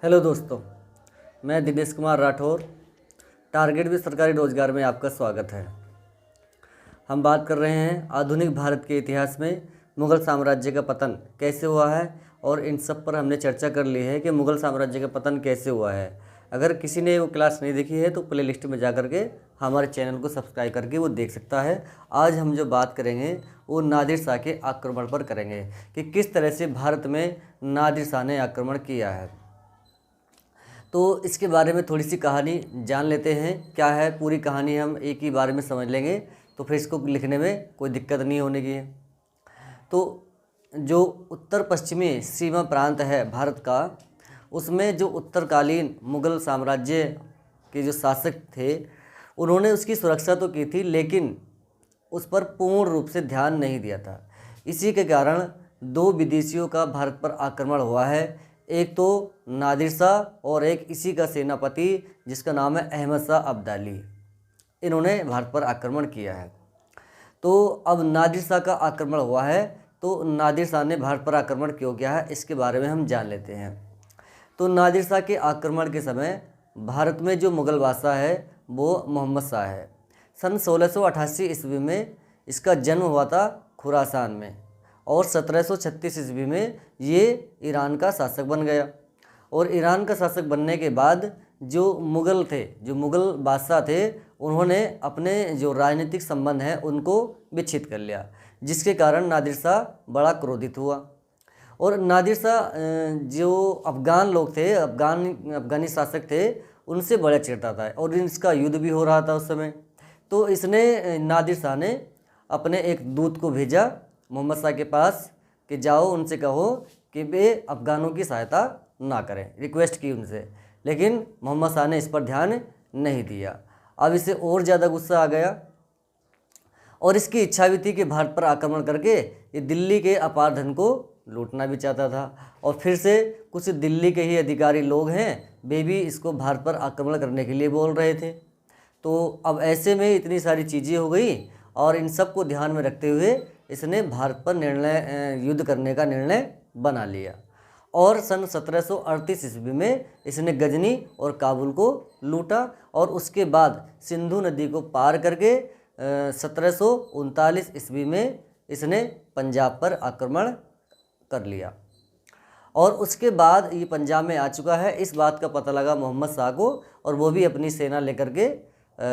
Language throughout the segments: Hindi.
हेलो दोस्तों, मैं दिनेश कुमार राठौर। टारगेट भी सरकारी रोजगार में आपका स्वागत है। हम बात कर रहे हैं आधुनिक भारत के इतिहास में मुग़ल साम्राज्य का पतन कैसे हुआ है, और इन सब पर हमने चर्चा कर ली है कि मुग़ल साम्राज्य का पतन कैसे हुआ है। अगर किसी ने वो क्लास नहीं देखी है तो प्ले लिस्ट में जा करके हमारे चैनल को सब्सक्राइब करके वो देख सकता है। आज हम जो बात करेंगे वो नादिर शाह के आक्रमण पर करेंगे कि किस तरह से भारत में नादिर शाह ने आक्रमण किया है। तो इसके बारे में थोड़ी सी कहानी जान लेते हैं। क्या है पूरी कहानी, हम एक ही बारे में समझ लेंगे तो फिर इसको लिखने में कोई दिक्कत नहीं होने की है। तो जो उत्तर पश्चिमी सीमा प्रांत है भारत का, उसमें जो उत्तरकालीन मुग़ल साम्राज्य के जो शासक थे उन्होंने उसकी सुरक्षा तो की थी, लेकिन उस पर पूर्ण रूप से ध्यान नहीं दिया था। इसी के कारण दो विदेशियों का भारत पर आक्रमण हुआ है। एक तो नादिर शाह और एक इसी का सेनापति जिसका नाम है अहमद शाह अब्दाली। इन्होंने भारत पर आक्रमण किया है। तो अब नादिर शाह का आक्रमण हुआ है, तो नादिर शाह ने भारत पर आक्रमण क्यों किया है इसके बारे में हम जान लेते हैं। तो नादिर शाह के आक्रमण के समय भारत में जो मुग़ल बादशाह है वो मोहम्मद शाह है। सन 1688 ईस्वी में इसका जन्म हुआ था खुरासान में, और 1736 ईस्वी में ये ईरान का शासक बन गया। और ईरान का शासक बनने के बाद जो मुग़ल थे, जो मुग़ल बादशाह थे, उन्होंने अपने जो राजनीतिक संबंध हैं उनको विच्छेद कर लिया, जिसके कारण नादिर शाह बड़ा क्रोधित हुआ। और नादिर शाह जो अफ़गान लोग थे, अफ़गानी शासक थे, उनसे बड़ा चिढ़ता था, और इसका युद्ध भी हो रहा था उस समय। तो इसने नादिर शाह ने अपने एक दूत को भेजा मोहम्मद शाह के पास कि जाओ उनसे कहो कि वे अफ़गानों की सहायता ना करें, रिक्वेस्ट की उनसे। लेकिन मोहम्मद शाह ने इस पर ध्यान नहीं दिया। अब इसे और ज़्यादा गुस्सा आ गया, और इसकी इच्छा भी थी कि भारत पर आक्रमण करके ये दिल्ली के अपार धन को लूटना भी चाहता था। और फिर से कुछ दिल्ली के ही अधिकारी लोग हैं, वे भी इसको भारत पर आक्रमण करने के लिए बोल रहे थे। तो अब ऐसे में इतनी सारी चीज़ें हो गई, और इन सब को ध्यान में रखते हुए इसने भारत पर युद्ध करने का निर्णय बना लिया। और सन 1738 ईस्वी में इसने गजनी और काबुल को लूटा, और उसके बाद सिंधु नदी को पार करके 1739 ईस्वी में इसने पंजाब पर आक्रमण कर लिया। और उसके बाद ये पंजाब में आ चुका है। इस बात का पता लगा मोहम्मद शाह को, और वो भी अपनी सेना लेकर के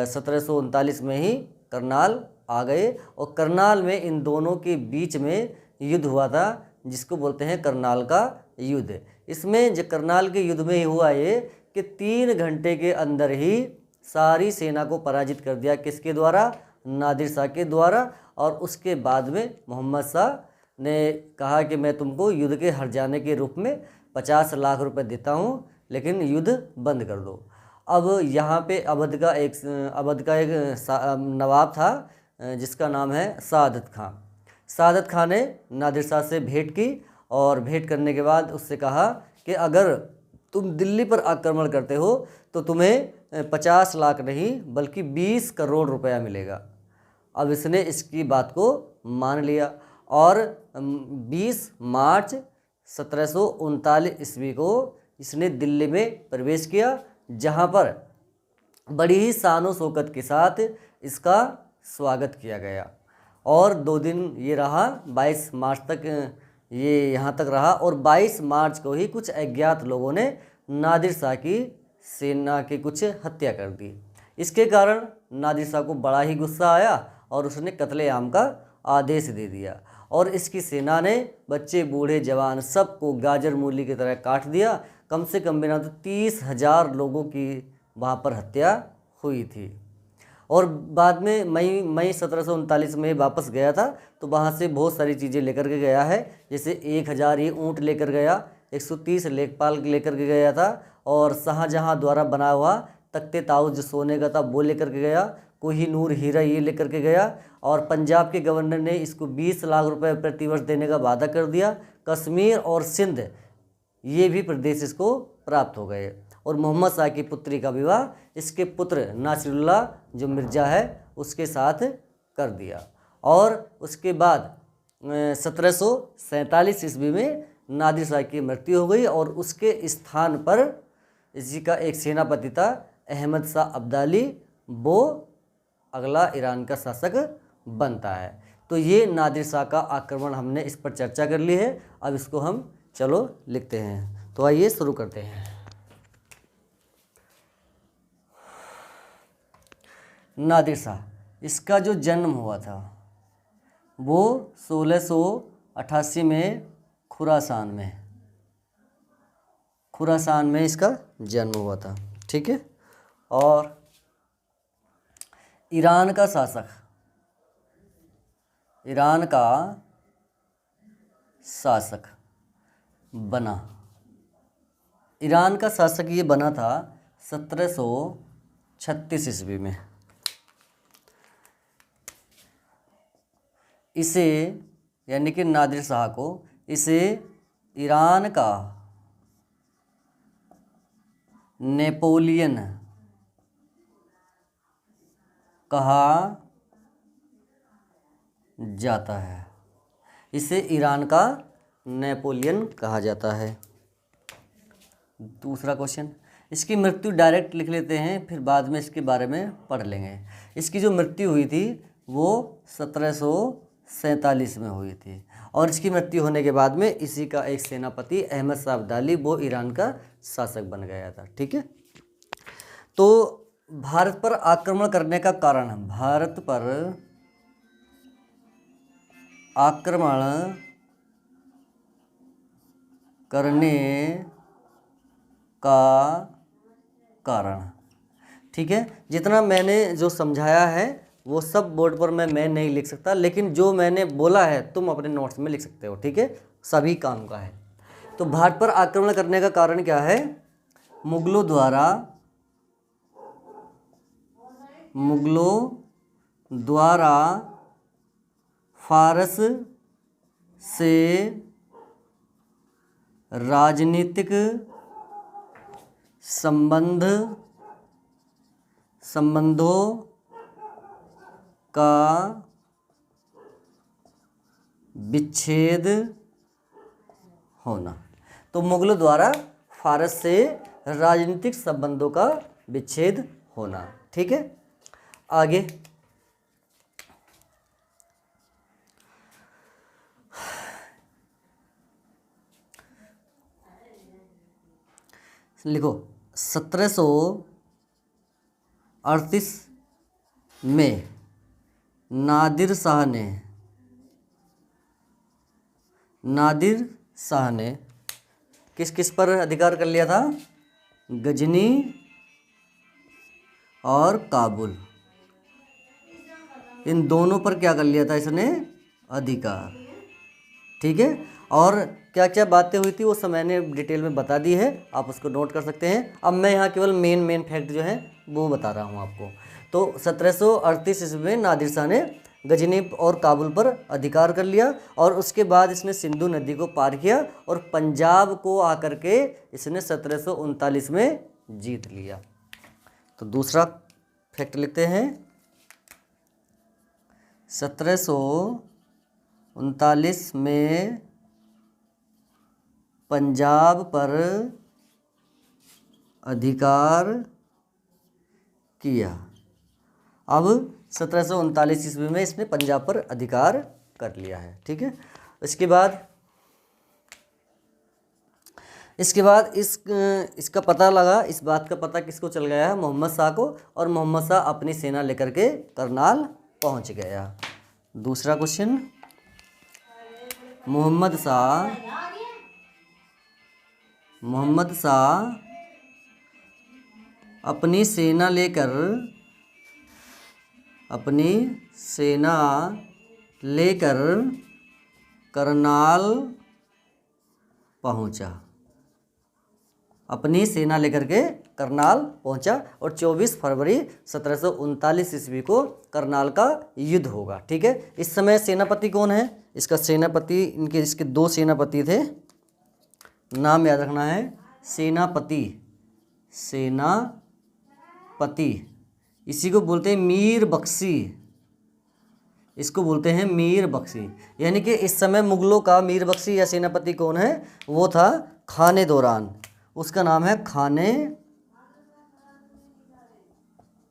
1739 में ही करनाल आ गए। और करनाल में इन दोनों के बीच में युद्ध हुआ था, जिसको बोलते हैं करनाल का युद्ध। इसमें जो करनाल के युद्ध में ही हुआ ये कि 3 घंटे के अंदर ही सारी सेना को पराजित कर दिया। किसके द्वारा? नादिर शाह के द्वारा। और उसके बाद में मोहम्मद शाह ने कहा कि मैं तुमको युद्ध के हार जाने के रूप में 50 लाख रुपए देता हूँ, लेकिन युद्ध बंद कर दो। अब यहाँ पे अवध का एक नवाब था जिसका नाम है सादत खां। सादत खां ने नादिर शाह से भेंट की, और भेंट करने के बाद उससे कहा कि अगर तुम दिल्ली पर आक्रमण करते हो तो तुम्हें 50 लाख नहीं बल्कि 20 करोड़ रुपया मिलेगा। अब इसने इसकी बात को मान लिया, और 20 मार्च 1739 ईस्वी को इसने दिल्ली में प्रवेश किया, जहाँ पर बड़ी ही शानो शौकत के साथ इसका स्वागत किया गया। और 2 दिन ये रहा, 22 मार्च तक ये यहाँ तक रहा। और 22 मार्च को ही कुछ अज्ञात लोगों ने नादिर शाह की सेना की कुछ हत्या कर दी। इसके कारण नादिर शाह को बड़ा ही गुस्सा आया, और उसने कत्लेआम का आदेश दे दिया। और इसकी सेना ने बच्चे बूढ़े जवान सबको गाजर मूली की तरह काट दिया। कम से कम बिना तो 30,000 लोगों की वहाँ पर हत्या हुई थी। और बाद में मई 1739 में वापस गया था, तो वहाँ से बहुत सारी चीज़ें लेकर के गया है। जैसे 1000 ये ऊँट लेकर गया, 130 लेखपाल लेकर के गया था, और शाहजहाँ द्वारा बना हुआ तख्ते ताऊज जो सोने का था वो लेकर के गया, कोहिनूर हीरा ये लेकर के गया। और पंजाब के गवर्नर ने इसको 20 लाख रुपए प्रतिवर्ष देने का वादा कर दिया। कश्मीर और सिंध ये भी प्रदेश इसको प्राप्त हो गए। और मोहम्मद शाह की पुत्री का विवाह इसके पुत्र नासिरुल्लाह जो मिर्ज़ा है उसके साथ कर दिया। और उसके बाद 1747 ईस्वी में नादिर शाह की मृत्यु हो गई और उसके स्थान पर इसी का एक सेनापति था अहमद शाह अब्दाली, वो अगला ईरान का शासक बनता है। तो ये नादिर शाह का आक्रमण, हमने इस पर चर्चा कर ली है। अब इसको हम चलो लिखते हैं। तो आइए शुरू करते हैं। नादिर शाह, इसका जो जन्म हुआ था वो 1688 में खुरासान में इसका जन्म हुआ था, ठीक है। और ईरान का शासक बना। ईरान का शासक ये बना था 1736 ईस्वी में। इसे यानी कि नादिर शाह को इसे ईरान का नेपोलियन कहा जाता है। इसे ईरान का नेपोलियन कहा जाता है। दूसरा क्वेश्चन, इसकी मृत्यु डायरेक्ट लिख लेते हैं, फिर बाद में इसके बारे में पढ़ लेंगे। इसकी जो मृत्यु हुई थी वो 1747 में हुई थी और इसकी मृत्यु होने के बाद में इसी का एक सेनापति अहमद शाह अब्दाली, वो ईरान का शासक बन गया था, ठीक है। तो भारत पर आक्रमण करने का कारण, भारत पर आक्रमण करने का कारण, ठीक है। जितना मैंने जो समझाया है वो सब बोर्ड पर मैं नहीं लिख सकता, लेकिन जो मैंने बोला है तुम अपने नोट्स में लिख सकते हो, ठीक है। सभी काम का है। तो भारत पर आक्रमण करने का कारण क्या है? मुगलों द्वारा फारस से राजनीतिक संबंधों का विच्छेद होना। तो मुगलों द्वारा फारस से राजनीतिक संबंधों का विच्छेद होना, ठीक है। आगे लिखो, 1738 में नादिर शाह ने किस किस पर अधिकार कर लिया था? गजनी और काबुल, इन दोनों पर क्या कर लिया था इसने? अधिकार, ठीक है। और क्या क्या बातें हुई थी वो सब मैंने डिटेल में बता दी है, आप उसको नोट कर सकते हैं। अब मैं यहाँ केवल मेन फैक्ट जो है वो बता रहा हूँ आपको। तो 1738 ईस्वी में नादिर शाह ने गजनी और काबुल पर अधिकार कर लिया और उसके बाद इसने सिंधु नदी को पार किया और पंजाब को आकर के इसने 1739 में जीत लिया। तो दूसरा फैक्ट लिखते हैं, 1739 में पंजाब पर अधिकार किया। अब 1739 ईस्वी में इसने पंजाब पर अधिकार कर लिया है, ठीक है। इसके बाद इसका पता लगा, इस बात का पता किसको चल गया है? मोहम्मद शाह को, और मोहम्मद शाह अपनी सेना लेकर के करनाल पहुंच गया। दूसरा क्वेश्चन, मोहम्मद शाह अपनी सेना लेकर करनाल पहुंचा। अपनी सेना लेकर के करनाल पहुंचा और 24 फरवरी 1739 ईस्वी को करनाल का युद्ध होगा, ठीक है। इस समय सेनापति कौन है? इसका सेनापति, इसके दो सेनापति थे, नाम याद रखना है। सेनापति इसी को बोलते हैं मीर बख्शी। इसको बोलते हैं मीर बख्शी। यानी कि इस समय मुगलों का मीर बख्शी या सेनापति कौन है, वो था खाने दौरान। उसका नाम है खाने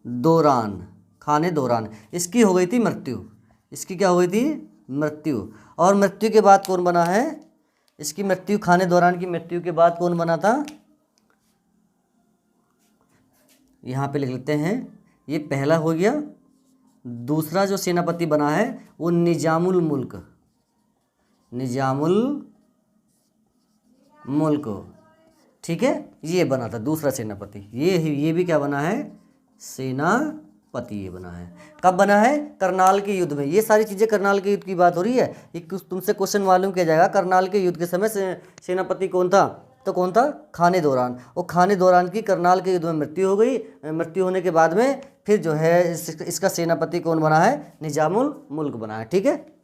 दौरान, खाने दौरान। इसकी हो गई थी मृत्यु, इसकी क्या हो गई थी, मृत्यु। और मृत्यु के बाद कौन बना है, इसकी मृत्यु, खाने दौरान की मृत्यु के बाद कौन बना था, यहाँ पे लिख लेते हैं, ये पहला हो गया। दूसरा जो सेनापति बना है वो निजामुल मुल्क, निजामुल मुल्क, ठीक है, ये बना था दूसरा सेनापति। ये भी क्या बना है, सेनापति ये बना है। कब बना है, करनाल के युद्ध में। ये सारी चीज़ें करनाल के युद्ध की बात हो रही है। ये तुमसे क्वेश्चन मालूम किया जाएगा, करनाल के युद्ध के समय सेनापति कौन था, तो कौन था, खाने दौरान। और खाने दौरान की करनाल के युद्ध में मृत्यु हो गई। मृत्यु होने के बाद में फिर जो है इसका सेनापति कौन बना है, निजामुल मुल्क बना है, ठीक है।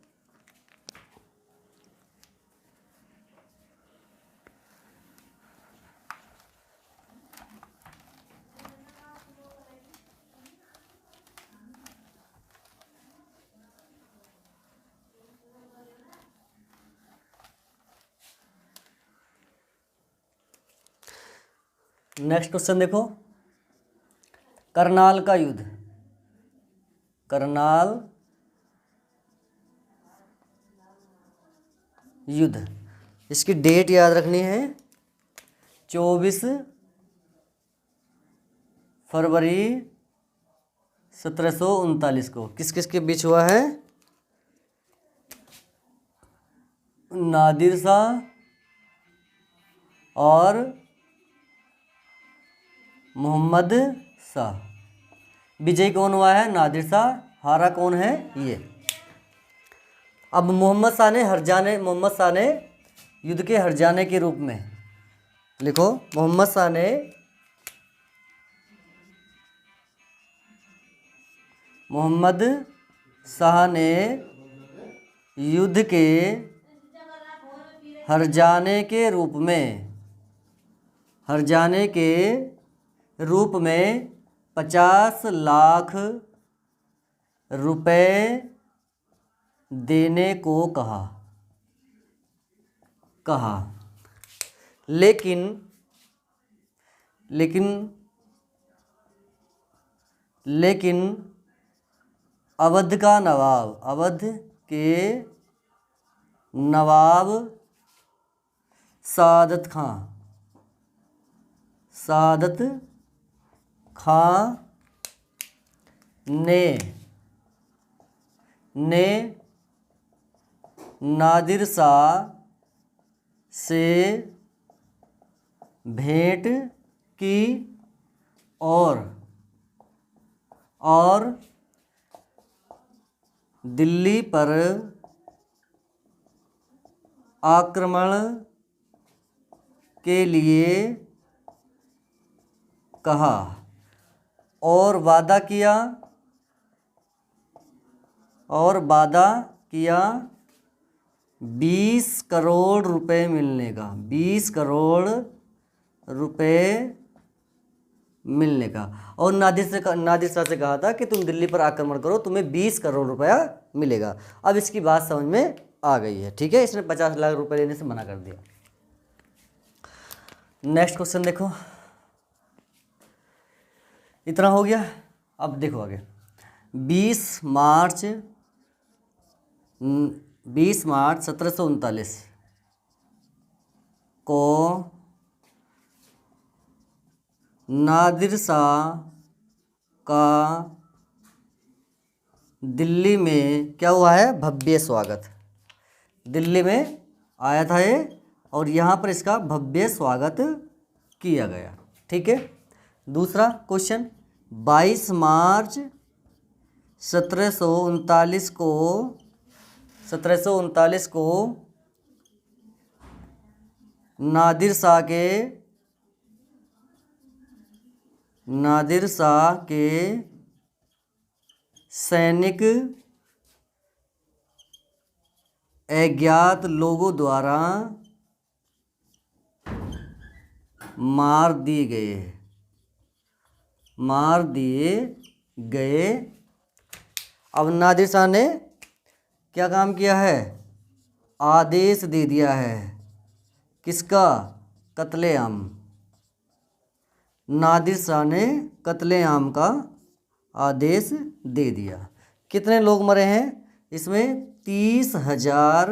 नेक्स्ट क्वेश्चन देखो, करनाल का युद्ध, करनाल युद्ध, इसकी डेट याद रखनी है, 24 फरवरी 1739 को। किस किस के बीच हुआ है, नादिर शाह और मोहम्मद शाह। विजय कौन हुआ है, नादिर शाह, हारा कौन है, ये। अब मोहम्मद शाह ने युद्ध के हर जाने के रूप में लिखो, मोहम्मद शाह ने युद्ध के हर जाने के रूप में 50 लाख रुपए देने को कहा। लेकिन अवध के नवाब सादत खां ने नादिर शाह से भेंट की और दिल्ली पर आक्रमण के लिए कहा और वादा किया 20 करोड़ रुपए मिलने का, 20 करोड़ रुपए मिलने का। और नादिर शाह से कहा था कि तुम दिल्ली पर आक्रमण करो, तुम्हें 20 करोड़ रुपया मिलेगा। अब इसकी बात समझ में आ गई है, ठीक है। इसने 50 लाख रुपए लेने से मना कर दिया। नेक्स्ट क्वेश्चन देखो, इतना हो गया। अब देखो आगे, 20 मार्च 1739 को नादिर शाह का दिल्ली में क्या हुआ है, भव्य स्वागत। दिल्ली में आया था ये और यहाँ पर इसका भव्य स्वागत किया गया, ठीक है। दूसरा क्वेश्चन, 22 मार्च 1739 को नादिर शाह के सैनिक अज्ञात लोगों द्वारा मार दिए गए। अब नादिर शाह ने क्या काम किया है? आदेश दे दिया है। किसका? कत्लेआम। नादिर शाह ने कत्लेआम का आदेश दे दिया। कितने लोग मरे हैं इसमें? 30,000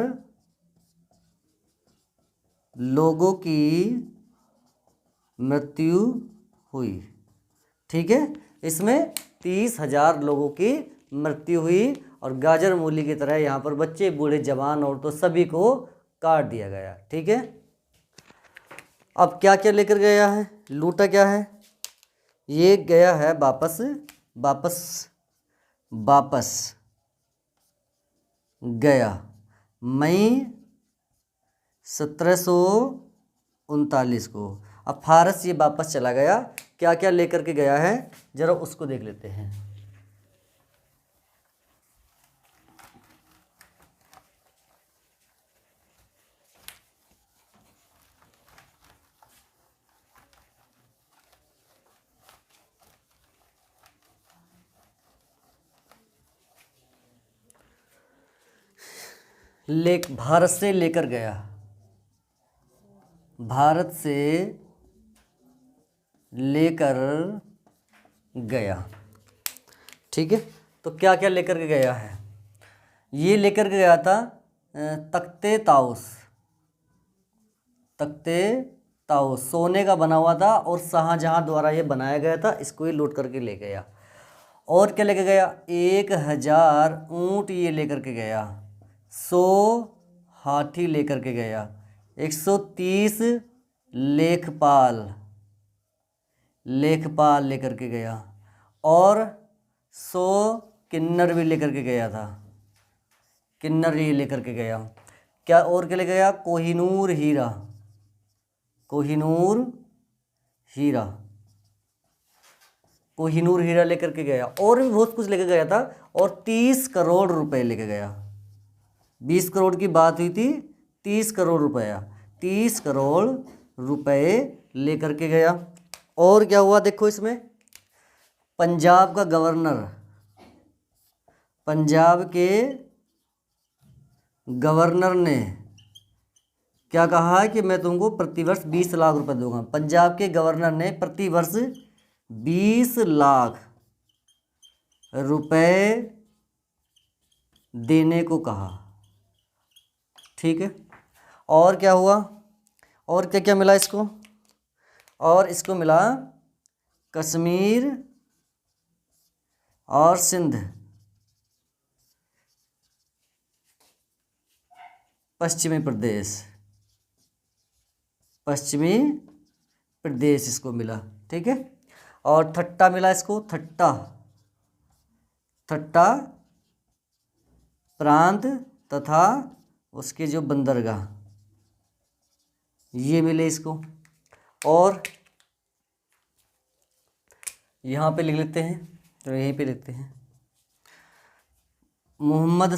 लोगों की मृत्यु हुई। ठीक है, इसमें 30,000 लोगों की मृत्यु हुई और गाजर मूली की तरह यहाँ पर बच्चे, बूढ़े, जवान, औरतों सभी को काट दिया गया। ठीक है, अब क्या क्या लेकर गया है? लूटा क्या है? ये गया है वापस वापस वापस गया मई 1739 को। अब फारस ये वापस चला गया। क्या क्या लेकर के गया है जरा उसको देख लेते हैं। भारत से लेकर गया, भारत से लेकर गया। ठीक है, तो क्या क्या लेकर के गया है? ये लेकर के गया था तख्ते ताउस। तख्ते ताउस सोने का बना हुआ था और शाहजहां द्वारा ये बनाया गया था। इसको ही लूट करके ले गया। और क्या लेकर गया? 1000 ऊँट ये लेकर के गया। 100 हाथी लेकर के गया। 130 लेखपाल लेकर के गया और 100 किन्नर भी लेकर के गया था। किन्नर ये लेकर के गया। क्या और क्या लेकर गया? कोहिनूर हीरा। कोहिनूर हीरा कोहिनूर हीरा लेकर के गया। और भी बहुत कुछ लेकर गया था। और 30 करोड़ रुपए लेकर गया। 20 करोड़ की बात हुई थी, 30 करोड़ रुपया, 30 करोड़ रुपए लेकर के गया। और क्या हुआ देखो इसमें? पंजाब का गवर्नर, पंजाब के गवर्नर ने क्या कहा है कि मैं तुमको प्रतिवर्ष 20 लाख रुपए दूंगा। पंजाब के गवर्नर ने प्रतिवर्ष 20 लाख रुपए देने को कहा। ठीक है, और क्या हुआ? और क्या क्या मिला इसको? और इसको मिला कश्मीर और सिंध, पश्चिमी प्रदेश, पश्चिमी प्रदेश इसको मिला। ठीक है, और थट्टा मिला इसको, थट्टा, थट्टा प्रांत तथा उसके जो बंदरगाह ये मिले इसको। और यहाँ पे लिख लेते हैं, तो यहीं पे लिखते हैं मोहम्मद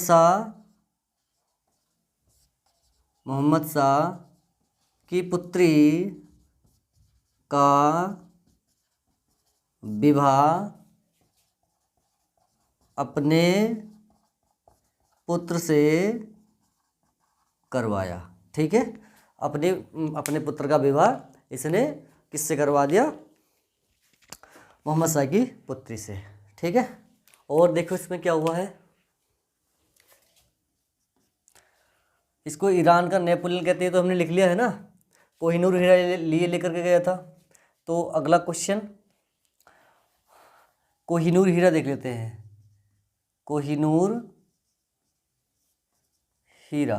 शाह की पुत्री का विवाह अपने पुत्र से करवाया। ठीक है, अपने पुत्र का विवाह इसने किससे करवा दिया? मोहम्मद शाह की पुत्री से। ठीक है, और देखो इसमें क्या हुआ है। इसको ईरान का नेपोलियन कहते हैं, तो हमने लिख लिया है ना। कोहिनूर हीरा लिए लेकर के गया था। तो अगला क्वेश्चन कोहिनूर हीरा देख लेते हैं। कोहिनूर हीरा,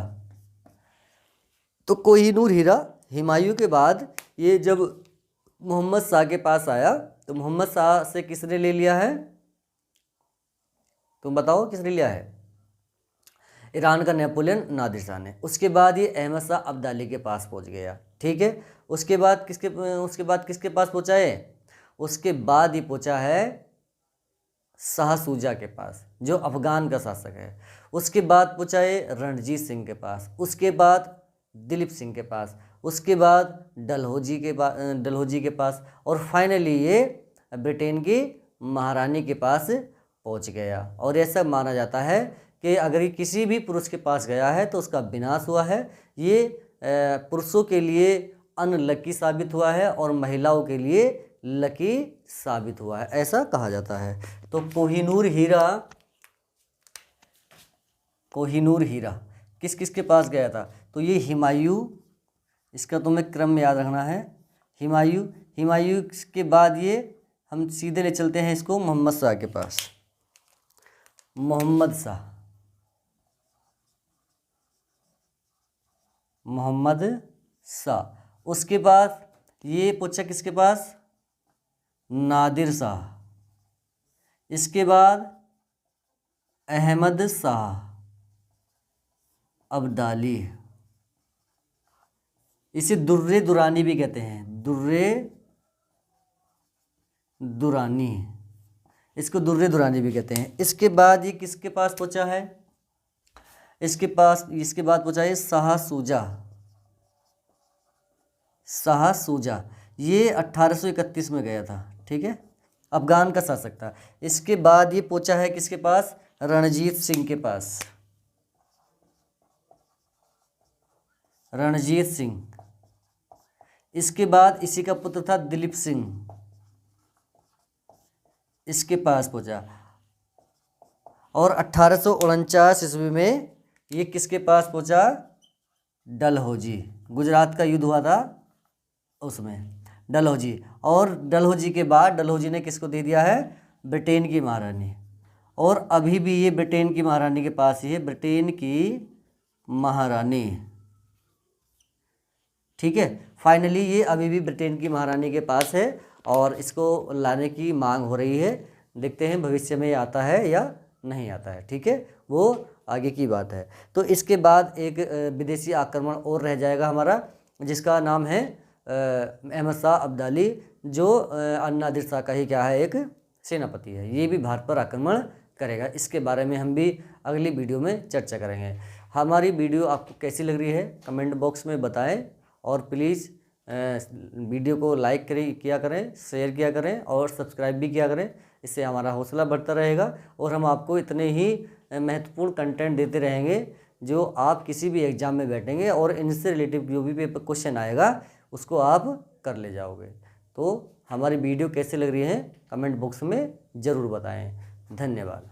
तो कोहिनूर हीरा हुमायूं के बाद ये जब मोहम्मद शाह के पास आया तो मोहम्मद शाह से किसने ले लिया है? तुम बताओ किसने लिया है? ईरान का नेपोलियन नादिर शाह ने। उसके बाद ये अहमद शाह अब्दाली के पास पहुंच गया। ठीक है, उसके बाद किसके पास पहुंचा है? उसके बाद ये पहुंचा है शाह सूजा के पास, जो अफगान का शासक है। उसके बाद पहुंचा है रणजीत सिंह के पास। उसके बाद दिलीप सिंह के पास। उसके बाद डलहौजी के पास। और फाइनली ये ब्रिटेन की महारानी के पास पहुंच गया। और ऐसा माना जाता है कि अगर ये किसी भी पुरुष के पास गया है तो उसका विनाश हुआ है। ये पुरुषों के लिए अनलकी साबित हुआ है और महिलाओं के लिए लकी साबित हुआ है, ऐसा कहा जाता है। तो कोहिनूर हीरा किस किस के पास गया था? तो ये हुमायूं, इसका तुम्हें क्रम याद रखना है। हुमायूं के बाद ये हम सीधे ले चलते हैं इसको मोहम्मद शाह के पास। मोहम्मद शाह। उसके बाद ये पूछा किसके पास? नादिर शाह। इसके बाद अहमद शाह अब्दाली, इसे दुर्रे दुरानी भी कहते हैं, दुर्रे दुरानी, इसको दुर्रे दुरानी भी कहते हैं। इसके बाद ये किसके पास पहुंचा है? इसके बाद पहुंचा है शाह सूजा। ये 1831 में गया था, ठीक है, अफगान का शासक था। इसके बाद ये पहुंचा है किसके पास? रणजीत सिंह के पास। रणजीत सिंह। इसके बाद इसी का पुत्र था दिलीप सिंह, इसके पास पहुंचा। और 1849 ईस्वी में ये किसके पास पहुंचा? डलहौजी। गुजरात का युद्ध हुआ था उसमें, डलहौजी। और डलहौजी के बाद डलहौजी ने किसको दे दिया है? ब्रिटेन की महारानी। और अभी भी ये ब्रिटेन की महारानी के पास ही है, ब्रिटेन की महारानी, ठीक है। फाइनली ये अभी भी ब्रिटेन की महारानी के पास है और इसको लाने की मांग हो रही है। देखते हैं भविष्य में ये आता है या नहीं आता है, ठीक है, वो आगे की बात है। तो इसके बाद एक विदेशी आक्रमण और रह जाएगा हमारा, जिसका नाम है अहमद शाह अब्दाली, जो नादिर शाह का ही क्या है, एक सेनापति है। ये भी भारत पर आक्रमण करेगा। इसके बारे में हम भी अगली वीडियो में चर्चा करेंगे। हमारी वीडियो आपको कैसी लग रही है कमेंट बॉक्स में बताएं और प्लीज़ वीडियो को लाइक किया करें, शेयर किया करें और सब्सक्राइब भी किया करें। इससे हमारा हौसला बढ़ता रहेगा और हम आपको इतने ही महत्वपूर्ण कंटेंट देते रहेंगे जो आप किसी भी एग्ज़ाम में बैठेंगे और इनसे रिलेटिव जो भी पेपर क्वेश्चन आएगा उसको आप कर ले जाओगे। तो हमारी वीडियो कैसे लग रही है कमेंट बॉक्स में ज़रूर बताएं। धन्यवाद।